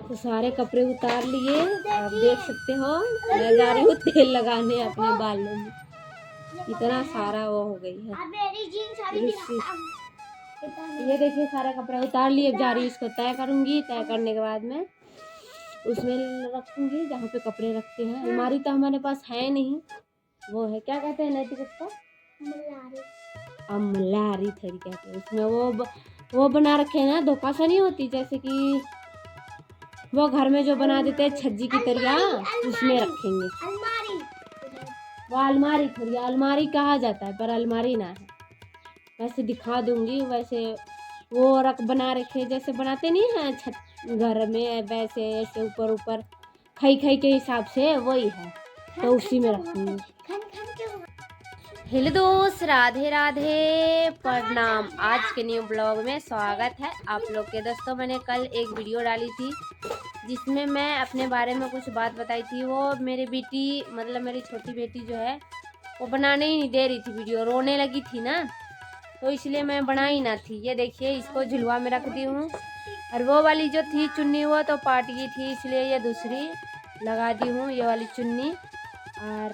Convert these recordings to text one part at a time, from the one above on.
तो सारे कपड़े उतार लिए, आप देख सकते हो। मैं जा रही हूँ तेल लगाने अपने बालों में, इतना सारा वो हो गई है। ये देखिए सारा कपड़ा उतार लिए, जा रही इसको तय करूँगी। तय करने के बाद में उसमें रखूँगी जहाँ पे कपड़े रखते हैं। अलमारी तो हमारे पास है नहीं, वो है क्या कहते हैं नैतिक उसको, अमलारी थरी कहते हैं। उसमें वो बना रखे हैं ना, धोखा सा नहीं होती, जैसे कि वो घर में जो बना देते हैं छज्जी की तरह, उसमें रखेंगे। वो अलमारी थोड़ी, अलमारी कहा जाता है पर अलमारी ना है। वैसे दिखा दूंगी, वैसे वो रख बना रखे जैसे बनाते नहीं हैं छत घर में, वैसे ऐसे ऊपर ऊपर खई खई के हिसाब से वही है, तो उसी में रखूंगी। हेलो दोस्त, राधे राधे, प्रणाम। आज के न्यू ब्लॉग में स्वागत है आप लोग के। दोस्तों मैंने कल एक वीडियो डाली थी जिसमें मैं अपने बारे में कुछ बात बताई थी। वो मेरी बेटी मतलब मेरी छोटी बेटी जो है वो बनाने ही नहीं दे रही थी वीडियो, रोने लगी थी ना, तो इसलिए मैं बनाई ना थी। ये देखिए इसको झुलवा में रख दी हूँ, और वो वाली जो थी चुन्नी वो तो पाट गई थी, इसलिए ये दूसरी लगा दी हूँ, ये वाली चुन्नी। और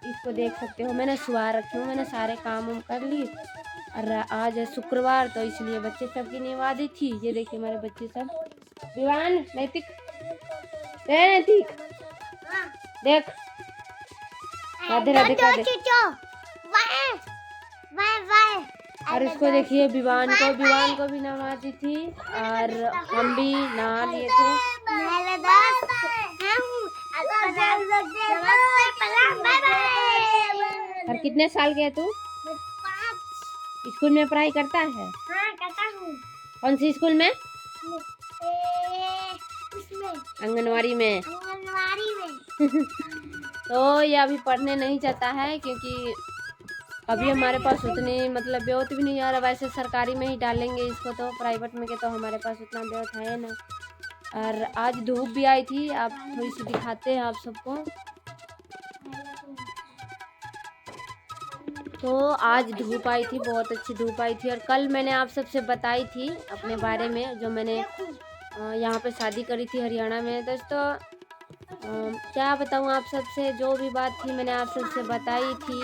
इसको देख सकते हो मैंने सुबह रखी हूँ, मैंने सारे काम कर ली। और आज है शुक्रवार, तो इसलिए बच्चे सब की नींद आधी थी। ये देखिए हमारे बच्चे सब, विवान, नैतिक, नैतिक देख, राधे राधे कर दे। और इसको देखिए विवान को भी नहा दी थी, और हम भी नहा लिए थे। और कितने साल के है तू? 5। स्कूल में पढ़ाई करता है? हाँ करता हूँ। कौन सी स्कूल में? आंगनवाड़ी में। तो ये अभी पढ़ने नहीं चाहता है, क्योंकि अभी हमारे पास उतनी मतलब ब्योत भी नहीं आ रहा। वैसे सरकारी में ही डालेंगे इसको, तो प्राइवेट में के तो हमारे पास उतना ब्योत है ना। और आज धूप भी आई थी, आप थोड़ी सी दिखाते हैं आप सबको। तो आज धूप आई थी, बहुत अच्छी धूप आई थी। और कल मैंने आप सबसे बताई थी अपने बारे में, जो मैंने यहाँ पे शादी करी थी हरियाणा में। दोस्तों क्या बताऊँ आप सबसे, जो भी बात थी मैंने आप सबसे बताई थी,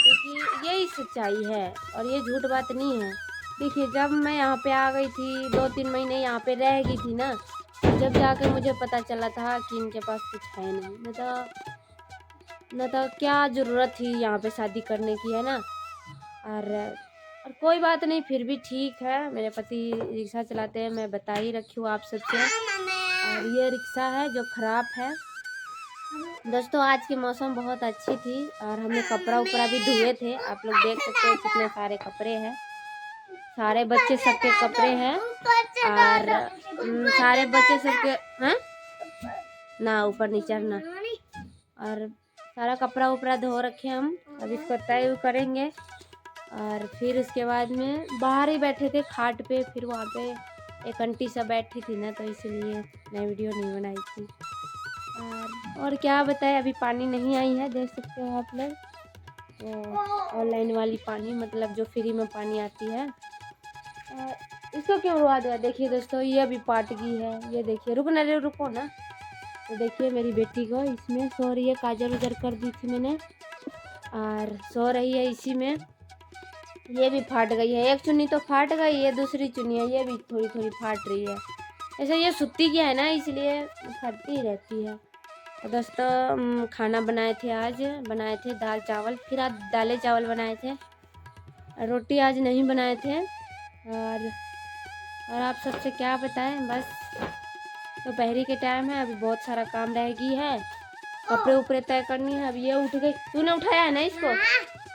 क्योंकि यही सच्चाई है और ये झूठ बात नहीं है। देखिए जब मैं यहाँ पे आ गई थी, 2-3 महीने यहाँ पे रह गई थी ना, जब जाके मुझे पता चला था कि इनके पास कुछ है नहीं, न तो क्या ज़रूरत थी यहाँ पे शादी करने की, है ना। और कोई बात नहीं, फिर भी ठीक है। मेरे पति रिक्शा चलाते हैं, मैं बता ही रखी हूँ आप सबसे। और ये रिक्शा है जो ख़राब है। दोस्तों आज की मौसम बहुत अच्छी थी, और हमने कपड़ा उपड़ा भी धुए थे। आप लोग देख सकते हो कितने सारे कपड़े हैं, सारे बच्चे सबके कपड़े हैं। और सारे बच्चे सबके हैं ना, ऊपर नहीं चढ़ना। और सारा कपड़ा उपड़ा धो रखे हम, अब इसको तय करेंगे। और फिर उसके बाद में बाहर ही बैठे थे खाट पे, फिर वहाँ पे एक आंटी सब बैठी थी ना, तो इसलिए मैं वीडियो नहीं बनाई थी। और क्या बताएं, अभी पानी नहीं आई है, देख सकते हो आप लोग, वो ऑनलाइन वाली पानी, मतलब जो फ्री में पानी आती है। इसको क्यों रुआ दिया? देखिए दोस्तों ये अभी पाट गई है, ये देखिए, रुको ना। तो देखिए मेरी बेटी को इसमें सो रही है, काजल उजर कर दी थी मैंने, और सो रही है इसी में। ये भी फाट गई है, एक चुन्नी तो फाट गई, ये दूसरी चुन्नी है, ये भी थोड़ी थोड़ी फाट रही है। ऐसे ये सुत्ती की है ना, इसलिए फटती ही रहती है। तो दोस्तों खाना बनाए थे, आज बनाए थे दाल चावल, फिर आज दालें चावल बनाए थे, रोटी आज नहीं बनाए थे। और आप सबसे क्या बताएं, बस दोपहरी के टाइम है, अभी बहुत सारा काम रह गई है, कपड़े उपड़े तय करनी है। अब ये उठ गई, तूने उठाया है ना इसको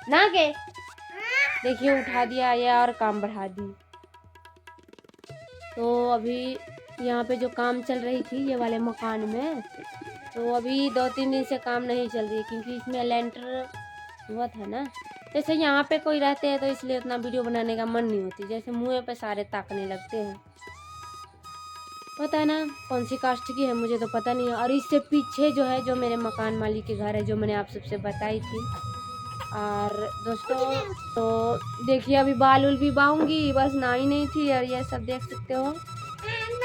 ना के, देखिए उठा दिया ये और काम बढ़ा दी। तो अभी यहाँ पे जो काम चल रही थी ये वाले मकान में, तो अभी 2-3 दिन से काम नहीं चल रही, क्योंकि इसमें लेंटर हुआ था ना। जैसे यहाँ पे कोई रहते हैं तो इसलिए उतना वीडियो बनाने का मन नहीं होती, जैसे मुँह पे सारे ताकने लगते हैं। पता है ना कौन सी कास्ट की है मुझे तो पता नहीं है। और इससे पीछे जो है, जो मेरे मकान मालिक के घर है, जो मैंने आप सबसे बताई थी। और दोस्तों तो देखिए अभी बाल उल भी बाऊंगी, बस नहाई नहीं थी, और ये सब देख सकते हो।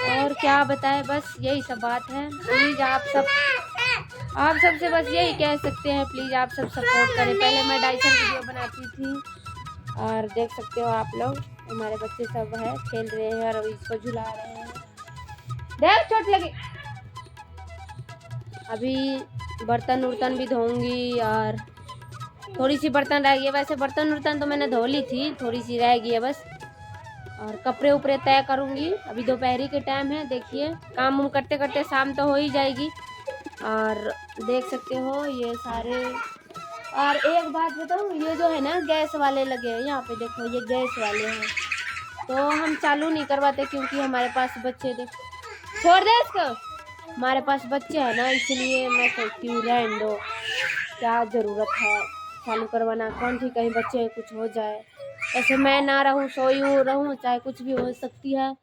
और क्या बताएं, बस यही सब बात है। प्लीज़ आप सबसे बस यही कह सकते हैं, प्लीज़ आप सब सपोर्ट करें। पहले मैं डाइसन वीडियो बनाती थी और देख सकते हो आप लोग, हमारे बच्चे सब है खेल रहे हैं और इसको झुला रहे हैं। देख चोट लगी। अभी बर्तन उर्तन भी धोऊंगी और थोड़ी सी बर्तन रह गई है। वैसे बर्तन उर्तन तो मैंने धो ली थी, थोड़ी सी रह गई है बस। और कपड़े उपड़े तय करूंगी। अभी दोपहरी के टाइम है, देखिए काम उम करते करते शाम तो हो ही जाएगी। और देख सकते हो ये सारे। और एक बात बताऊँ, ये जो है ना गैस वाले लगे हैं यहाँ पे, देखो ये गैस वाले हैं, तो हम चालू नहीं करवाते क्योंकि हमारे पास बच्चे, देख छोड़ दे इसको, हमारे पास बच्चे हैं ना, इसलिए मैं सोचती हूँ रहने दो, क्या ज़रूरत है चालू करवाना। कौन सी कहीं बच्चे कुछ हो जाए, ऐसे मैं ना रहूँ सोई रहूँ, चाहे कुछ भी हो सकती है,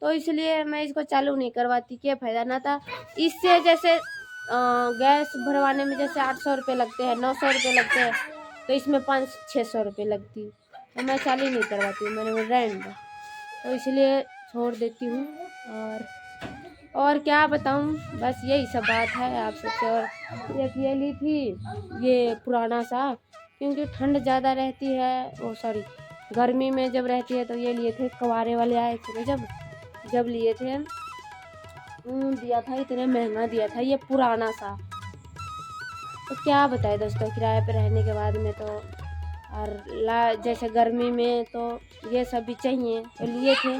तो इसलिए मैं इसको चालू नहीं करवाती। क्या फ़ायदा ना था इससे। जैसे गैस भरवाने में जैसे 800 रुपये लगते हैं, 900 रुपये लगते हैं, तो इसमें 500-600 रुपये लगती, तो मैं चालू नहीं करवाती हूँ, मैंने रेंट दो, तो इसलिए छोड़ देती हूँ। और क्या बताऊँ, बस यही सब बात है आप सबसे। और एक ये ली थी, ये पुराना सा, क्योंकि ठंड ज़्यादा रहती है, वो सॉरी गर्मी में जब रहती है, तो ये लिए थे कवारे वाले आए थे जब लिए थे, दिया था, इतने महंगा दिया था ये पुराना सा। तो क्या बताए दोस्तों, किराए पे रहने के बाद में तो और जैसे गर्मी में तो ये सब भी चाहिए, तो लिए थे।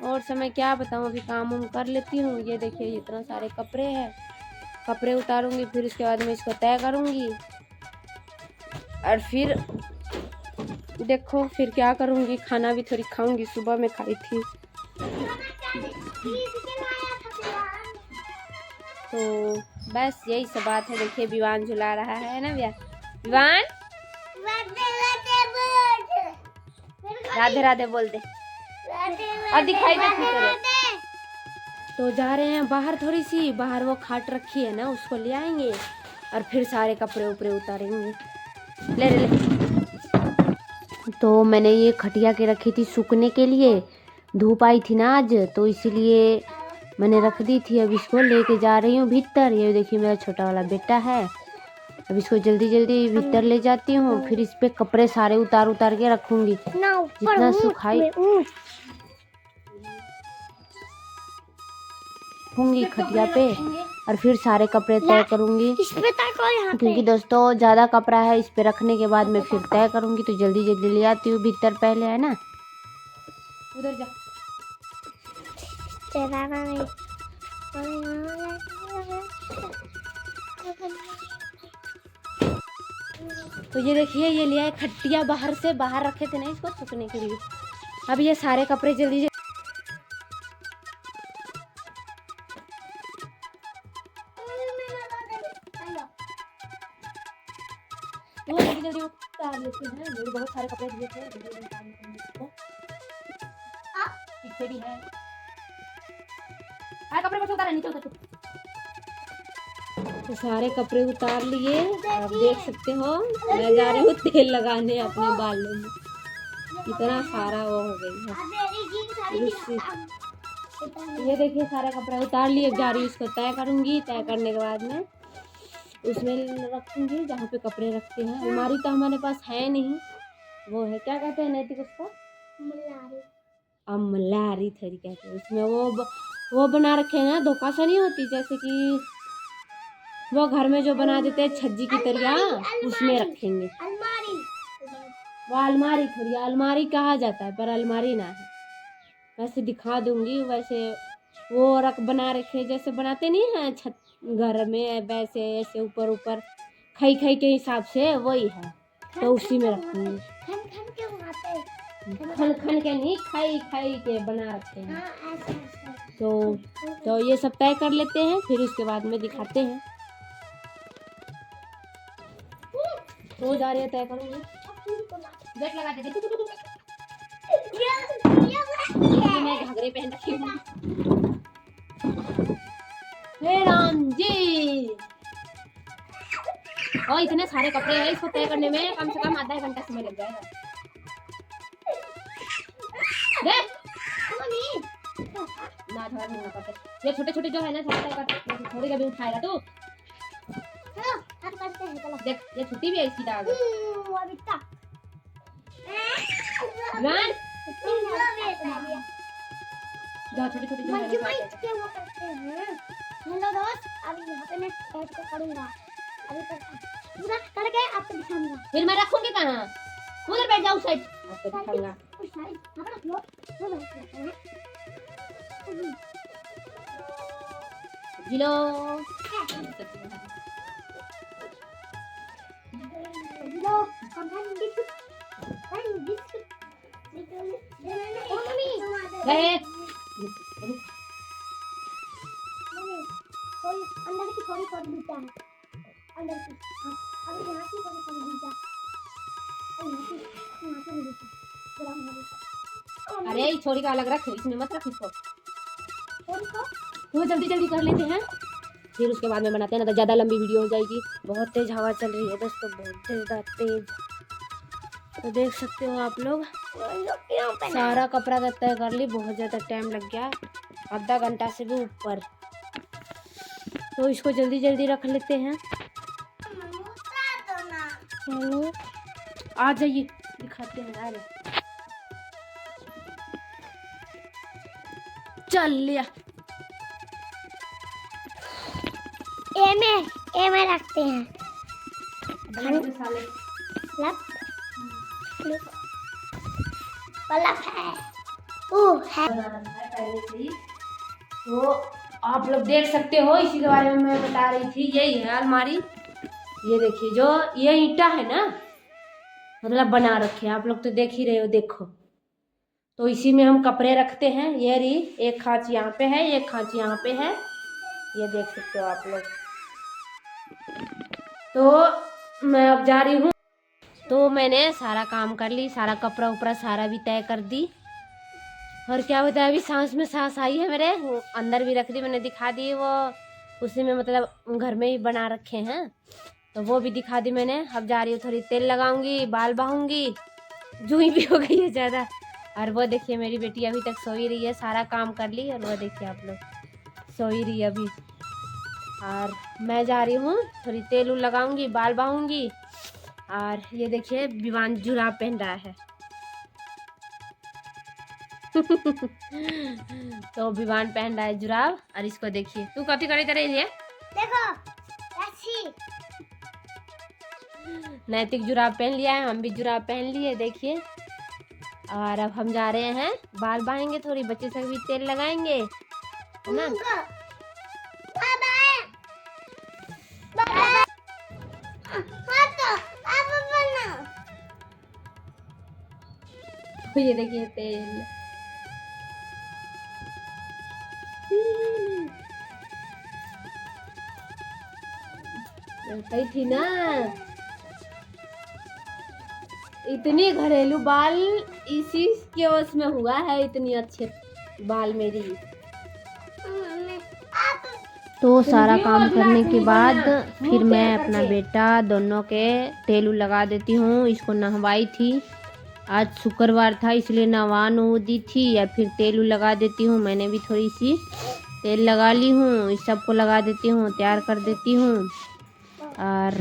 और समय क्या बताऊँ, अभी काम उम कर लेती हूँ। ये देखिए इतना सारे कपड़े हैं, कपड़े उतारूँगी, फिर उसके बाद में इसको तय करूँगी और फिर देखो फिर क्या करूँगी। खाना भी थोड़ी खाऊँगी, सुबह में खाई थी। तो बस यही सब बात है। देखिए विवान झुला रहा है ना भैया, विवान राधे राधे बोलते और दिखाई देती तेरे। तो जा रहे हैं बाहर, थोड़ी सी बाहर वो खाट रखी है ना, उसको ले आएंगे और फिर सारे कपड़े उपड़े उतारेंगे। ले तो मैंने ये खटिया के रखी थी सूखने के लिए, धूप आई थी ना आज, तो इसीलिए मैंने रख दी थी। अब इसको लेके जा रही हूँ भीतर। ये देखिए मेरा छोटा वाला बेटा है, अब इसको जल्दी जल्दी भीतर ले जाती हूँ, फिर इस पे कपड़े सारे उतार के रखूँगी, जितना सुखाई होंगी खटिया पे, और फिर सारे कपड़े तय करूँगी। क्योंकि दोस्तों ज़्यादा कपड़ा है, इस पे रखने के बाद मैं फिर तय करूँगी, तो जल्दी जल्दी ले आती हूँ भीतर पहले, है ना। उधर जा। तो ये देखिए ये लिया है खटिया, बाहर से बाहर रखे थे ना इसको सूखने के लिए। अब ये सारे कपड़े जल्दी जल्दी उतार लेते हैं। मेरे बहुत सारे कपड़े दिए थे, पीछे भी है, कपड़े पर उतारा नीचे उतर। तो सारे कपड़े उतार लिए, आप देख सकते हो। मैं जा रही हूँ तेल लगाने अपने बालों में, इतना सारा वो हो गई है। ये देखिए सारा कपड़ा उतार लिए, जा रही हूँ इसको तय करूँगी। तय करने के बाद में उसमें रखूँगी जहाँ पे कपड़े रखते हैं। अलमारी तो हमारे पास है नहीं, वो है क्या कहते हैं नैतिक उसको, अमलारी थोड़ी कहते हैं। उसमें वो बना रखे हैं ना, धोखा सा नहीं होती, जैसे कि वो घर में जो बना देते हैं छज्जी की तरह, उसमें रखेंगे। वो अलमारी थोड़ी, अलमारी कहा जाता है पर अलमारी ना है। वैसे दिखा दूंगी, वैसे वो बना रखे जैसे बनाते नहीं हैं छत घर में, वैसे ऐसे ऊपर ऊपर खाई के हिसाब से वही है, तो उसी में रखूंगी। खन के नहीं, खाई के बना रखे हैं। तो ये सब तय कर लेते हैं, फिर उसके बाद में दिखाते हैं। तो जा रहे हैं, तय करूंगी। गेट लगा दे। मैं घाघरे पहन रखी हूँ। हे राम जी, और इतने सारे कपड़े हैं, इसको तय करने में कम से कम आधा घंटा समय लग जाएगा। थोड़ा थोड़ा ढूंढना पड़ता है। ये छोटे छोटे जो है ना थोड़ा थोड़ी कभी उठाएगा तू। चलो हम करते हैं। चलो देख ये छोटी भी है इसकी दाग। अभी तक जो छोटी छोटी जो है ना क्या हुआ करते हैं। हेलो दोस्त, अभी यहाँ पे मैं बैठ कर करूँगा। अभी पूरा करके आपको दिखाऊंगा। फिर मैं रखूंगी कहाँ? उधर बैठ जाओ साइड, आपको दिखाऊंगा। जिलो गए अंदर की थोड़ी थोड़ी बीता है। अंदर की अभी यहाँ की थोड़ी थोड़ी बीता है। अरे छोरी का अलग रख, इसमें मत रख इसको। तो जल्दी जल्दी कर लेते हैं, फिर उसके बाद में बनाते हैं, ना तो ज़्यादा लंबी वीडियो हो जाएगी। बहुत तेज़ हवा चल रही है दोस्तों, बहुत तेज़। तो देख सकते हो आप लोग, सारा कपड़ा का तय कर ली, बहुत ज़्यादा टाइम लग गया, आधा घंटा से भी ऊपर। तो इसको जल्दी जल्दी रख लेते हैं। चलो आ जाइए दिखाते हैं। अरे चल लिया। ए में रखते हैं। पलक है। पहले से ही तो आप लोग देख सकते हो, इसी के बारे में मैं बता रही थी। यही है अलमारी, ये देखिए, जो ये ईंटा है ना, मतलब बना रखे हैं, आप लोग तो देख ही रहे हो। देखो तो इसी में हम कपड़े रखते हैं। ये रही एक खांच यहाँ पे है, एक खांच यहाँ पे है, ये देख सकते हो आप लोग। तो मैं अब जा रही हूँ। तो मैंने सारा काम कर ली, सारा कपड़ा उपड़ा सारा भी तय कर दी। और क्या बताया, अभी सांस में सांस आई है मेरे, अंदर भी रख दी मैंने, दिखा दी वो उसी में, मतलब घर में ही बना रखे हैं, तो वो भी दिखा दी मैंने। अब जा रही हूँ, थोड़ी तेल लगाऊंगी, बाल बहाऊंगी, जुई भी हो गई है ज़्यादा। और वो देखिए मेरी बेटी अभी तक सोई रही है, सारा काम कर ली, और वो देखिए आप लोग सोई रही है अभी। और मैं जा रही हूँ, थोड़ी तेल उल लगाऊंगी, बाल बहाऊंगी। और ये देखिए विवान जुराब पहन रहा है तो विवान पहन रहा है जुराब। और इसको देखिए, तू कॉपी करे तरह है, देखो ऐसी नैतिक जुराब पहन लिया है, हम भी जुराब पहन लिए देखिए। और अब हम जा रहे हैं, बाल बाहेंगे, थोड़ी बच्चे से भी तेल लगाएंगे, है ना। तो ये देखिए तेल, सही थी ना। इतनी घरेलू बाल इसी के वश में हुआ है, इतनी अच्छे बाल मेरी। तो सारा काम करने के बाद फिर मैं अपना बेटा दोनों के तेल लगा देती हूँ। इसको नहवाई थी, आज शुक्रवार था इसलिए नहवा नु दी थी, या फिर तेल लगा देती हूँ। मैंने भी थोड़ी सी तेल लगा ली हूँ, इस सबको लगा देती हूँ, तैयार कर देती हूँ। और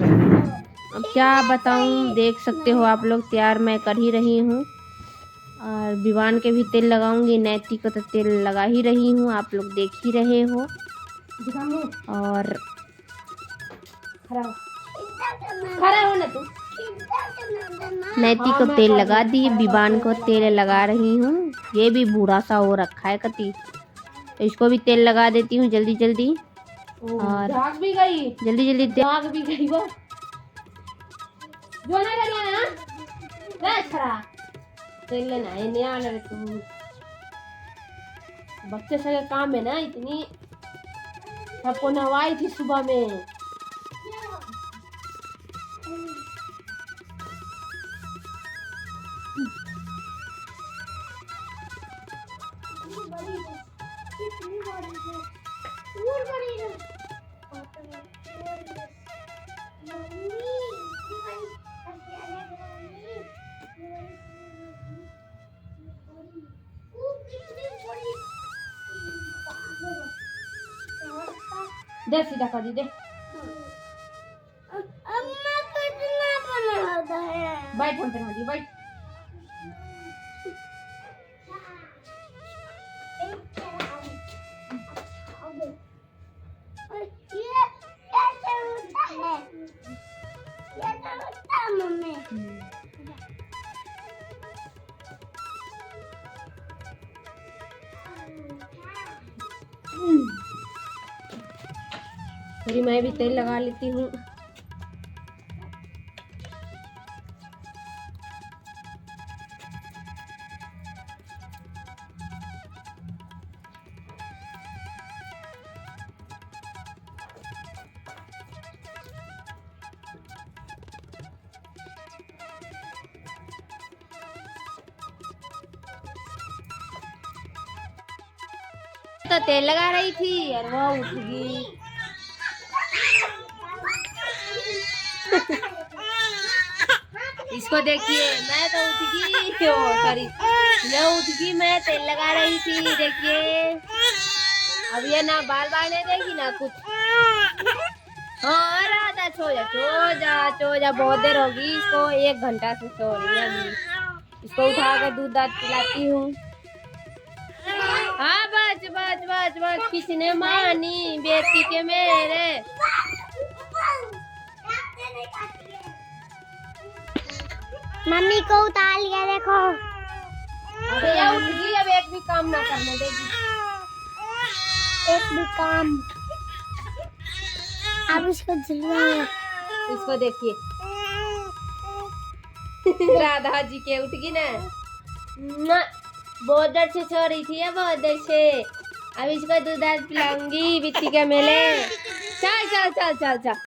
अब क्या बताऊँ, देख सकते हो आप लोग, तैयार मैं कर ही रही हूँ। और विवान के भी तेल लगाऊंगी, नैती को तो तेल लगा ही रही हूँ, आप लोग देख ही रहे हो। और खड़ा हो ना तू। नैती को तेल लगा दी, विवान को तेल लगा रही हूँ। ये भी बूढ़ा सा हो रखा है कति, तो इसको भी तेल लगा देती हूँ जल्दी जल्दी। और जाग भी गई, जल्दी जल्दी जाग भी गई वो, जो ना करिए ना बस खड़ा तेल लेना है, नया वाला तू। बच्चे से काम है ना, इतनी सबको नहवाई थी सुबह में। दे सीधा कर दी दे। अम्मा कितना बनाता है। बैठ हम पे दी बैठ। ये कैसे होता है? ये तो होता है मम्मी। फिर मैं भी तेल लगा लेती हूँ। तो तेल लगा रही थी और वो उठ गई। इसको देखिए, मैं तो उठ गई, सॉरी मैं उठ गई, मैं तेल लगा रही थी। देखिए अब ये ना बाल बांधने देगी ना कुछ। हाँ राधा सो जा बहुत देर होगी इसको, 1 घंटा से सो रही है अभी। इसको उठा कर दूध दाद पिलाती हूँ। हाँ बच बच बच बच, किसने मानी बेटी के मेरे। मम्मी को उतार लिया देखो। अबे ये उठ गई, अब एक भी काम ना करने देगी। एक भी काम। अब इसको झुलवा। इसको देखिए राधा जी के उठ गई ना, बहुत देर से सो रही थी, बहुत देर से। अब इसको दूध पिलाऊंगी बिट्टी के मेले। चल चल चल चल चल।